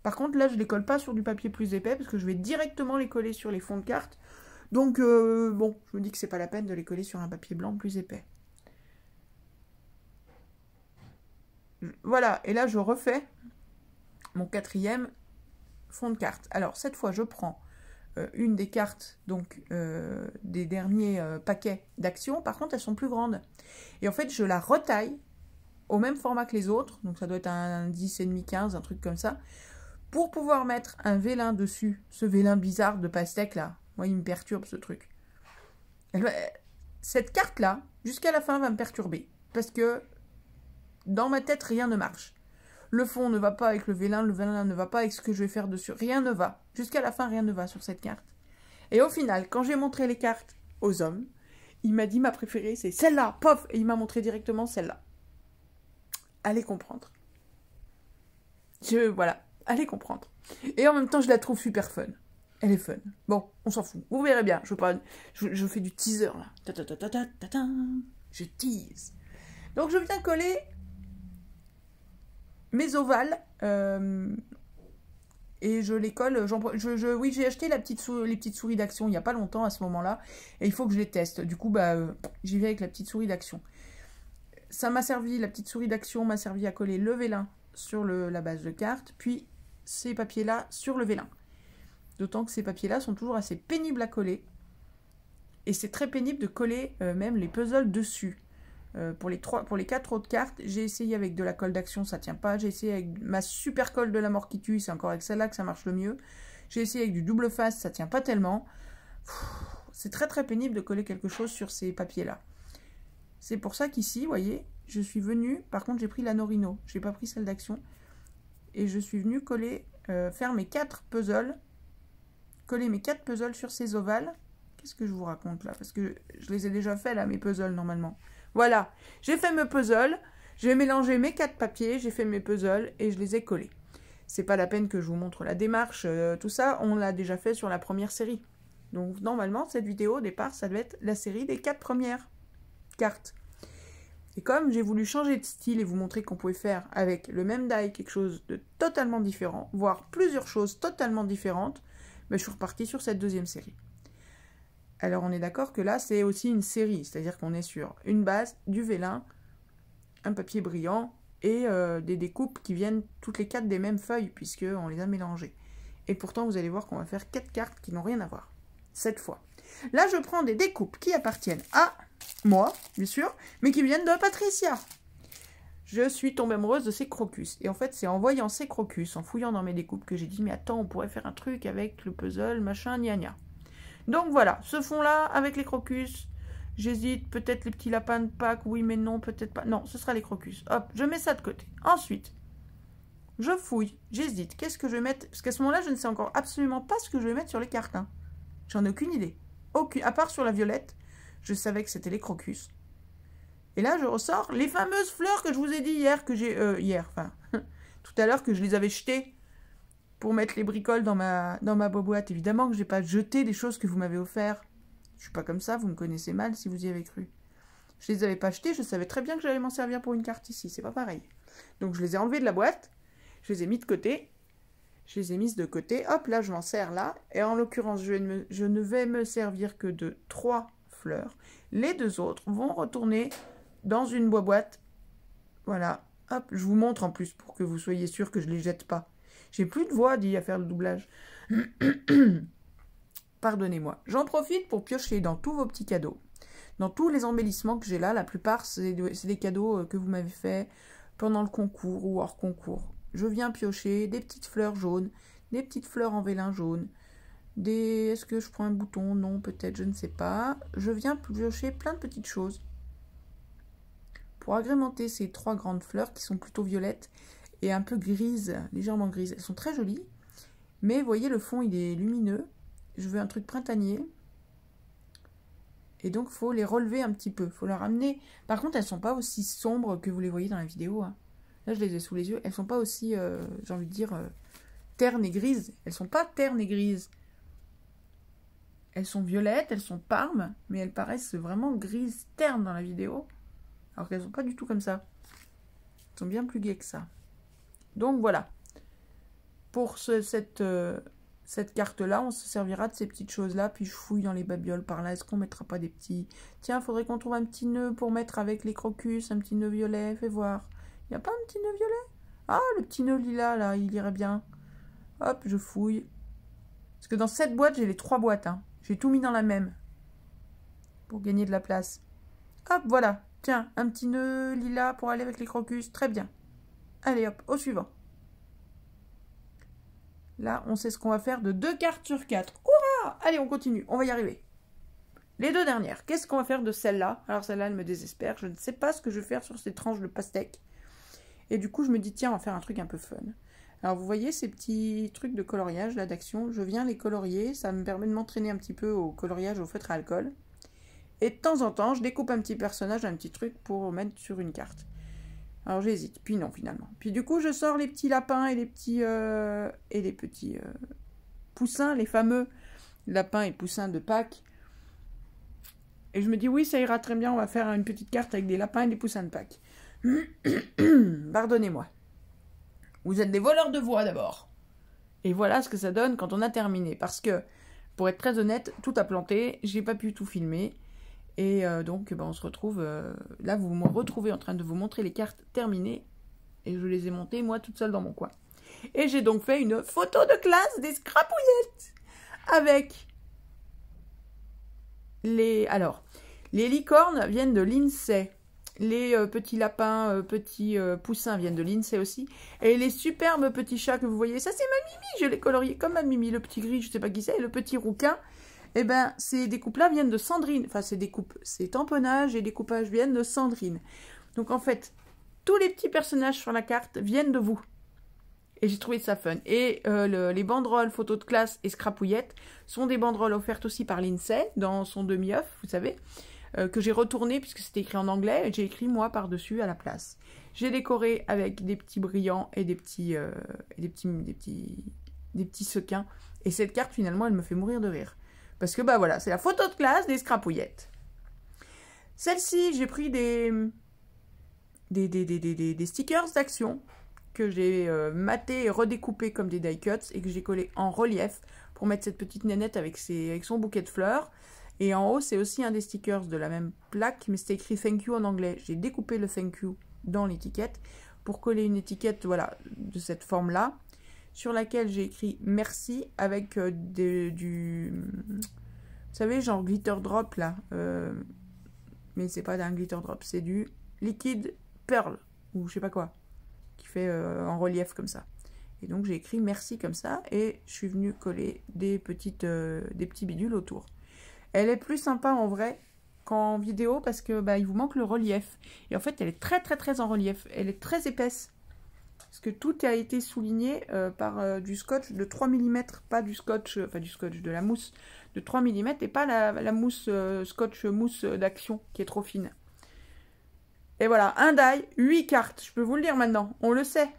Par contre, là, je les colle pas sur du papier plus épais parce que je vais directement les coller sur les fonds de cartes. Donc, bon, je me dis que c'est pas la peine de les coller sur un papier blanc plus épais. Voilà, et là, je refais mon 4e fond de carte. Alors, cette fois, je prends une des cartes, donc, des derniers paquets d'Action. Par contre, elles sont plus grandes. Et en fait, je la retaille au même format que les autres. Donc, ça doit être un 10,5, 15, un truc comme ça. Pour pouvoir mettre un vélin dessus. Ce vélin bizarre de pastèque, là. Moi, il me perturbe, ce truc. Cette carte-là, jusqu'à la fin, va me perturber. Parce que, dans ma tête, rien ne marche. Le fond ne va pas avec le vélin ne va pas avec ce que je vais faire dessus. Rien ne va. Jusqu'à la fin, rien ne va sur cette carte. Et au final, quand j'ai montré les cartes aux hommes, il m'a dit ma préférée, c'est celle-là, pof. Et il m'a montré directement celle-là. Allez comprendre. Voilà, allez comprendre. Et en même temps, je la trouve super fun. Elle est fun. Bon, on s'en fout. Vous verrez bien. Je fais du teaser, là. Je tease. Donc, je viens coller mes ovales. et je les colle. Oui, j'ai acheté les petites souris d'Action il n'y a pas longtemps à ce moment-là, et il faut que je les teste. Du coup, j'y vais avec la petite souris d'Action. Ça m'a servi, la petite souris d'Action m'a servi à coller le vélin sur la base de carte, puis ces papiers-là sur le vélin. D'autant que ces papiers-là sont toujours assez pénibles à coller. Et c'est très pénible de coller même les puzzles dessus. Pour les 4 autres cartes, j'ai essayé avec de la colle d'Action, ça tient pas. J'ai essayé avec ma super colle de la mort qui tue, c'est encore avec celle-là que ça marche le mieux. J'ai essayé avec du double face, ça tient pas tellement. C'est très très pénible de coller quelque chose sur ces papiers-là. C'est pour ça qu'ici, vous voyez, je suis venue, par contre j'ai pris la Norino, j'ai pas pris celle d'Action. Et je suis venue coller, faire mes 4 puzzles, coller mes 4 puzzles sur ces ovales. Qu'est-ce que je vous raconte là? Parce que je les ai déjà fait là, mes puzzles normalement. Voilà, j'ai fait mes puzzles, j'ai mélangé mes 4 papiers, j'ai fait mes puzzles et je les ai collés. C'est pas la peine que je vous montre la démarche, tout ça, on l'a déjà fait sur la première série. Donc normalement, cette vidéo au départ, ça devait être la série des 4 premières cartes. Et comme j'ai voulu changer de style et vous montrer qu'on pouvait faire avec le même die quelque chose de totalement différent, voire plusieurs choses totalement différentes, je suis repartie sur cette deuxième série. Alors on est d'accord que là c'est aussi une série, c'est-à-dire qu'on est sur une base, du vélin, un papier brillant et des découpes qui viennent toutes les 4 des mêmes feuilles puisqu'on les a mélangées. Et pourtant vous allez voir qu'on va faire 4 cartes qui n'ont rien à voir, cette fois. Là je prends des découpes qui appartiennent à moi, bien sûr, mais qui viennent de Patricia. Je suis tombée amoureuse de ces crocus. Et en fait c'est en voyant ces crocus, en fouillant dans mes découpes que j'ai dit mais attends on pourrait faire un truc avec le puzzle, machin, gna gna. Donc voilà, ce fond-là, avec les crocus, j'hésite, peut-être les petits lapins de Pâques, oui mais non, peut-être pas. Non, ce sera les crocus. Hop, je mets ça de côté. Ensuite, je fouille, j'hésite. Qu'est-ce que je vais mettre? Parce qu'à ce moment-là, je ne sais encore absolument pas ce que je vais mettre sur les cartes. Hein. J'en ai aucune idée. Aucune. À part sur la violette, je savais que c'était les crocus. Et là, je ressors les fameuses fleurs que je vous ai dit hier, tout à l'heure, que je les avais jetées pour mettre les bricoles dans ma boîte. Évidemment que je n'ai pas jeté des choses que vous m'avez offertes. Je suis pas comme ça, vous me connaissez mal si vous y avez cru. Je les avais pas jetées, je savais très bien que j'allais m'en servir pour une carte ici, c'est pas pareil. Donc je les ai enlevées de la boîte, je les ai mis de côté, je les ai mises de côté, hop, là je m'en sers là, et en l'occurrence je ne vais me servir que de 3 fleurs. Les 2 autres vont retourner dans une boîte. Voilà, hop, je vous montre en plus pour que vous soyez sûr que je les jette pas. J'ai plus de voix à faire le doublage. Pardonnez-moi. J'en profite pour piocher dans tous vos petits cadeaux. Dans tous les embellissements que j'ai là, la plupart, c'est des cadeaux que vous m'avez fait pendant le concours ou hors concours. Je viens piocher des petites fleurs jaunes, des petites fleurs en vélin jaune, Est-ce que je prends un bouton? Non, peut-être, je ne sais pas. Je viens piocher plein de petites choses pour agrémenter ces 3 grandes fleurs qui sont plutôt violettes et un peu grises, légèrement grises. Elles sont très jolies, mais vous voyez, le fond, il est lumineux. Je veux un truc printanier. Et donc, il faut les relever un petit peu. Il faut leur amener... Par contre, elles ne sont pas aussi sombres que vous les voyez dans la vidéo. Hein. Là, je les ai sous les yeux. Elles ne sont pas aussi, j'ai envie de dire, ternes et grises. Elles ne sont pas ternes et grises. Elles sont violettes, elles sont parmes, mais elles paraissent vraiment grises ternes dans la vidéo. Alors qu'elles ne sont pas du tout comme ça. Elles sont bien plus gaies que ça. Donc, voilà. Pour cette carte-là, on se servira de ces petites choses-là, puis je fouille dans les babioles par là. Est-ce qu'on mettra pas des petits... Tiens, il faudrait qu'on trouve un petit nœud pour mettre avec les crocus, un petit nœud violet, fais voir. Il n'y a pas un petit nœud violet? Ah, le petit nœud lilas, là, il irait bien. Hop, je fouille. Parce que dans cette boîte, j'ai les 3 boîtes. Hein. J'ai tout mis dans la même. Pour gagner de la place. Hop, voilà. Tiens, un petit nœud lilas pour aller avec les crocus. Très bien. Allez, hop, au suivant. Là, on sait ce qu'on va faire de 2 cartes sur 4. Hurrah! Allez, on continue. On va y arriver. Les 2 dernières. Qu'est-ce qu'on va faire de celle-là? Alors, celle-là, elle me désespère. Je ne sais pas ce que je vais faire sur ces tranches de pastèque. Et du coup, je me dis, tiens, on va faire un truc un peu fun. Alors, vous voyez ces petits trucs de coloriage, là, d'Action. Je viens les colorier. Ça me permet de m'entraîner un petit peu au coloriage au feutre à alcool. Et de temps en temps, je découpe un petit personnage, un petit truc pour mettre sur une carte. Alors j'hésite, puis non finalement. Puis du coup je sors les petits lapins et les petits poussins, les fameux lapins et poussins de Pâques. Et je me dis oui ça ira très bien, on va faire une petite carte avec des lapins et des poussins de Pâques. Pardonnez-moi. Vous êtes des voleurs de voix d'abord. Et voilà ce que ça donne quand on a terminé. Parce que, pour être très honnête, tout a planté, j'ai pas pu tout filmer. Et donc, on se retrouve... là, vous me retrouvez en train de vous montrer les cartes terminées. Et je les ai montées, moi, toute seule dans mon coin. Et j'ai donc fait une photo de classe des scrapouillettes. Avec les... Alors, les licornes viennent de l'INSEE. Les petits lapins, petits poussins viennent de l'INSEE aussi. Et les superbes petits chats que vous voyez, ça c'est ma Mimi, je l'ai colorié comme ma Mimi. Le petit gris, je sais pas qui c'est, et le petit rouquin. Eh ben, ces découpes-là viennent de Sandrine. Enfin, ces tamponnages et découpages viennent de Sandrine. Donc en fait, tous les petits personnages sur la carte viennent de vous. Et j'ai trouvé ça fun. Et les banderoles photos de classe et scrapouillettes sont des banderoles offertes aussi par l'INSEE dans son demi-œuf, vous savez, que j'ai retourné puisque c'était écrit en anglais et j'ai écrit moi par-dessus à la place. J'ai décoré avec des petits brillants et des petits sequins. Et cette carte, finalement, elle me fait mourir de rire. Parce que, bah voilà, c'est la photo de classe des scrapouillettes. Celle-ci, j'ai pris des stickers d'action que j'ai maté et redécoupé comme des die cuts et que j'ai collé en relief pour mettre cette petite nénette avec son bouquet de fleurs. Et en haut, c'est aussi un des stickers de la même plaque, mais c'était écrit thank you en anglais. J'ai découpé le thank you dans l'étiquette pour coller une étiquette, voilà, de cette forme-là, sur laquelle j'ai écrit merci avec du... Vous savez, genre glitter drop, là. Mais c'est pas un glitter drop, c'est du liquide pearl, ou je sais pas quoi, qui fait en relief comme ça. Et donc j'ai écrit merci comme ça, et je suis venue coller des petits bidules autour. Elle est plus sympa en vrai qu'en vidéo parce que bah, il vous manque le relief. Et en fait, elle est très très très en relief. Elle est très épaisse. Parce que tout a été souligné par du scotch de 3 mm, pas du scotch, enfin du scotch, de la mousse de 3 mm et pas la mousse scotch mousse d'action qui est trop fine. Et voilà, un die, 8 cartes. Je peux vous le dire maintenant, on le sait.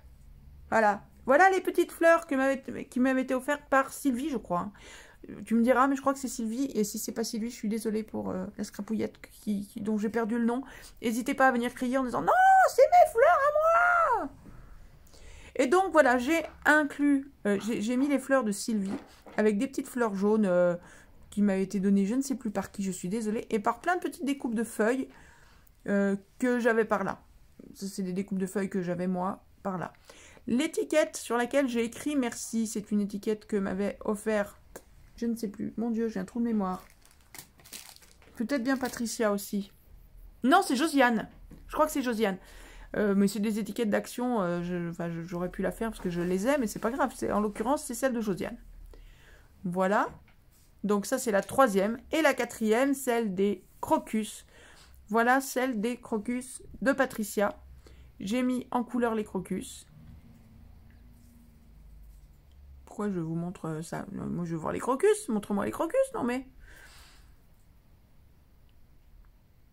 Voilà. Voilà les petites fleurs qui m'avaient été offertes par Sylvie, je crois. Hein. Tu me diras, mais je crois que c'est Sylvie. Et si c'est pas Sylvie, je suis désolée pour la scrapouillette dont j'ai perdu le nom. N'hésitez pas à venir crier en disant « Non, c'est mes fleurs à moi !» Et donc, voilà, j'ai inclus... j'ai mis les fleurs de Sylvie avec des petites fleurs jaunes qui m'avaient été données, je ne sais plus par qui, je suis désolée. Et par plein de petites découpes de feuilles que j'avais par là. Ça, c'est des découpes de feuilles que j'avais, moi, par là. L'étiquette sur laquelle j'ai écrit « Merci », c'est une étiquette que m'avait offert... Je ne sais plus. Mon Dieu, j'ai un trou de mémoire. Peut-être bien Patricia aussi. Non, c'est Josiane. Je crois que c'est Josiane. Mais c'est des étiquettes d'action. J'aurais pu la faire parce que je les ai, mais c'est pas grave. En l'occurrence, c'est celle de Josiane. Voilà. Donc ça, c'est la troisième. Et la quatrième, celle des crocus. Voilà celle des crocus de Patricia. J'ai mis en couleur les crocus. Pourquoi je vous montre ça? Moi, je veux voir les crocus. Montre-moi les crocus, non mais...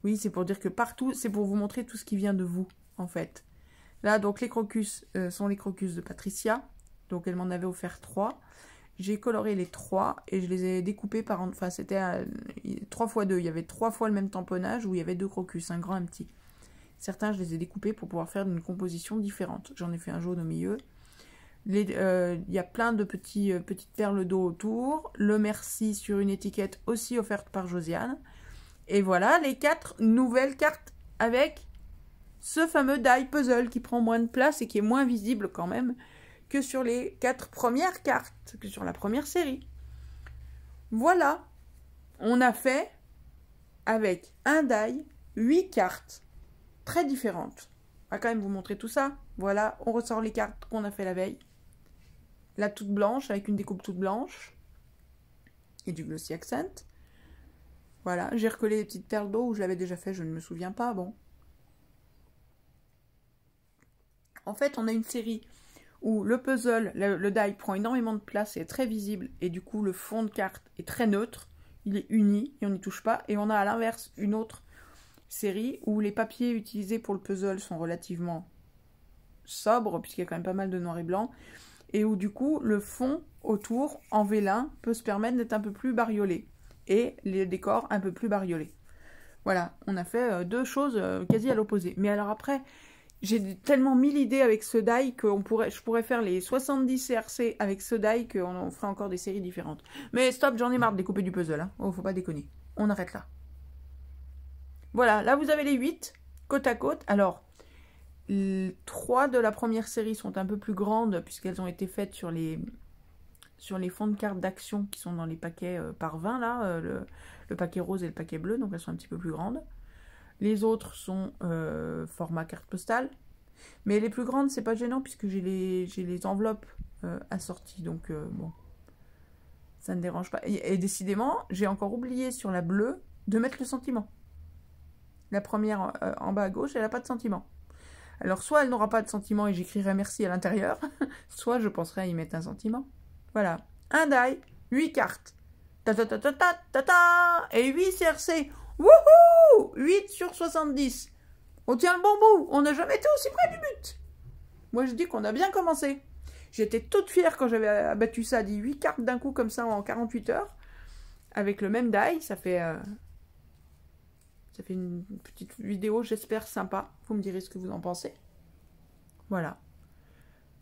Oui, c'est pour dire que partout, c'est pour vous montrer tout ce qui vient de vous, en fait. Là, donc, les crocus sont les crocus de Patricia. Donc, elle m'en avait offert 3. J'ai coloré les 3 et je les ai découpés par... Enfin, c'était 3 x 2. Il y avait 3 fois le même tamponnage où il y avait 2 crocus, un grand et un petit. Certains, je les ai découpés pour pouvoir faire une composition différente. J'en ai fait un jaune au milieu. Il y a plein de petites perles d'eau autour. Le merci sur une étiquette aussi offerte par Josiane. Et voilà les 4 nouvelles cartes avec ce fameux die puzzle qui prend moins de place et qui est moins visible quand même que sur les 4 premières cartes, que sur la première série. Voilà, on a fait avec un die 8 cartes très différentes. On va quand même vous montrer tout ça. Voilà, on ressort les cartes qu'on a fait la veille. La toute blanche, avec une découpe toute blanche. Et du glossy accent. Voilà, j'ai recollé des petites perles d'eau où je l'avais déjà fait, je ne me souviens pas, bon. En fait, on a une série où le puzzle, le die prend énormément de place et est très visible. Et du coup, le fond de carte est très neutre. Il est uni et on n'y touche pas. Et on a à l'inverse une autre série où les papiers utilisés pour le puzzle sont relativement sobres, puisqu'il y a quand même pas mal de noir et blanc. Et où du coup le fond autour en vélin peut se permettre d'être un peu plus bariolé et les décors un peu plus bariolés. Voilà, on a fait deux choses quasi à l'opposé. Mais alors après, J'ai tellement mis l'idée avec ce die que je pourrais faire les 70 CRC avec ce die qu'on ferait encore des séries différentes. Mais stop, j'en ai marre de découper du puzzle. Hein. Oh, faut pas déconner. On arrête là. Voilà, là vous avez les 8 côte à côte. Alors, 3 de la première série sont un peu plus grandes puisqu'elles ont été faites sur les fonds de cartes d'action qui sont dans les paquets par 20 là, le paquet rose et le paquet bleu, donc elles sont un petit peu plus grandes. Les autres sont format carte postale. Mais les plus grandes, c'est pas gênant puisque j'ai les enveloppes assorties. Donc bon, ça ne dérange pas. Et décidément, j'ai encore oublié sur la bleue de mettre le sentiment. La première en bas à gauche, elle n'a pas de sentiment. Alors soit elle n'aura pas de sentiment et j'écrirai merci à l'intérieur, soit je penserai à y mettre un sentiment. Voilà. Un die, 8 cartes. Ta ta ta ta ta ta ta et 8 CRC. Wouhou! 8 sur 70. On tient le bon bout. On n'a jamais été aussi près du but. Moi, je dis qu'on a bien commencé. J'étais toute fière quand j'avais abattu ça, dit 8 cartes d'un coup comme ça en 48 heures. Avec le même die. Ça fait une petite vidéo, j'espère, sympa. Vous me direz ce que vous en pensez. Voilà.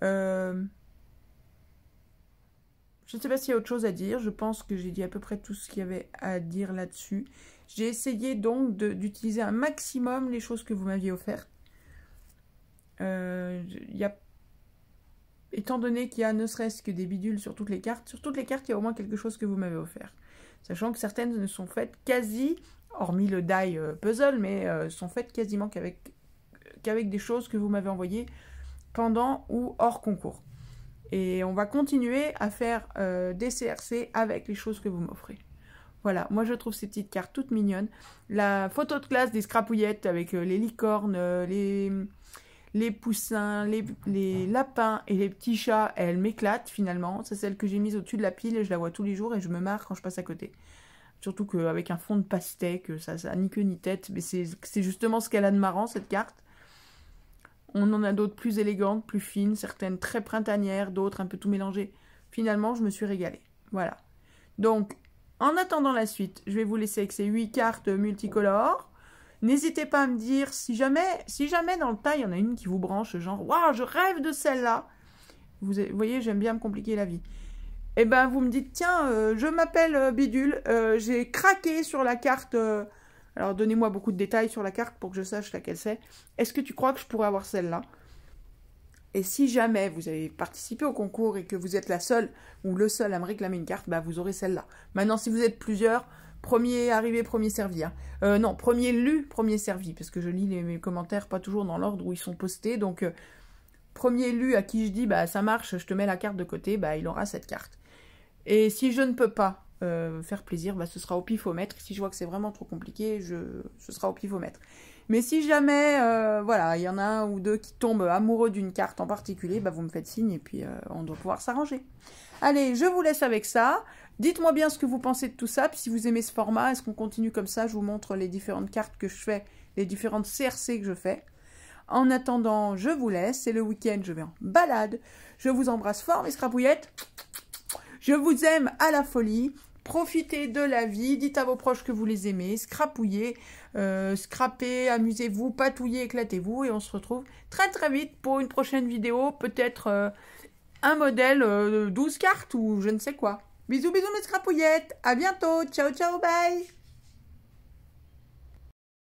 Je ne sais pas s'il y a autre chose à dire. Je pense que j'ai dit à peu près tout ce qu'il y avait à dire là-dessus. J'ai essayé donc d'utiliser un maximum les choses que vous m'aviez offertes. Étant donné qu'il y a ne serait-ce que des bidules sur toutes les cartes, il y a au moins quelque chose que vous m'avez offert. Sachant que certaines ne sont faites quasi, hormis le die puzzle, mais sont faites quasiment qu'avec des choses que vous m'avez envoyées pendant ou hors concours. Et on va continuer à faire des CRC avec les choses que vous m'offrez. Voilà, moi je trouve ces petites cartes toutes mignonnes. La photo de classe des scrapouillettes avec les licornes, les poussins, les lapins et les petits chats, elle m'éclate finalement. C'est celle que j'ai mise au-dessus de la pile et je la vois tous les jours et je me marre quand je passe à côté. Surtout qu'avec un fond de pastèque, ça ni queue ni tête, mais c'est justement ce qu'elle a de marrant cette carte. On en a d'autres plus élégantes, plus fines, certaines très printanières, d'autres un peu tout mélangées. Finalement, je me suis régalée. Voilà. Donc, en attendant la suite, je vais vous laisser avec ces 8 cartes multicolores. N'hésitez pas à me dire si jamais dans le tas, il y en a une qui vous branche, genre « Waouh, je rêve de celle-là !» Vous voyez, j'aime bien me compliquer la vie. Et ben, vous me dites « Tiens, je m'appelle Bidule, j'ai craqué sur la carte... Alors, donnez-moi beaucoup de détails sur la carte pour que je sache laquelle c'est. Est-ce que tu crois que je pourrais avoir celle-là ?» Et si jamais vous avez participé au concours et que vous êtes la seule ou le seul à me réclamer une carte, bah vous aurez celle-là. Maintenant, si vous êtes plusieurs, premier arrivé, premier servi. Hein. Non, premier lu, premier servi, parce que je lis mes commentaires pas toujours dans l'ordre où ils sont postés. Donc, premier lu à qui je dis, bah ça marche, je te mets la carte de côté, bah il aura cette carte. Et si je ne peux pas faire plaisir, bah ce sera au pifomètre. Si je vois que c'est vraiment trop compliqué, ce sera au pifomètre. Mais si jamais, voilà, il y en a un ou deux qui tombent amoureux d'une carte en particulier, bah vous me faites signe et puis on doit pouvoir s'arranger. Allez, je vous laisse avec ça. Dites-moi bien ce que vous pensez de tout ça. Puis si vous aimez ce format, est-ce qu'on continue comme ça? Je vous montre les différentes cartes que je fais, les différentes CRC que je fais. En attendant, je vous laisse. C'est le week-end, je vais en balade. Je vous embrasse fort, mes scrapouillettes. Je vous aime à la folie. Profitez de la vie, dites à vos proches que vous les aimez, scrapouillez, scrapez, amusez-vous, patouillez, éclatez-vous et on se retrouve très très vite pour une prochaine vidéo, peut-être un modèle 12 cartes ou je ne sais quoi. Bisous bisous mes scrapouillettes, à bientôt, ciao ciao, bye.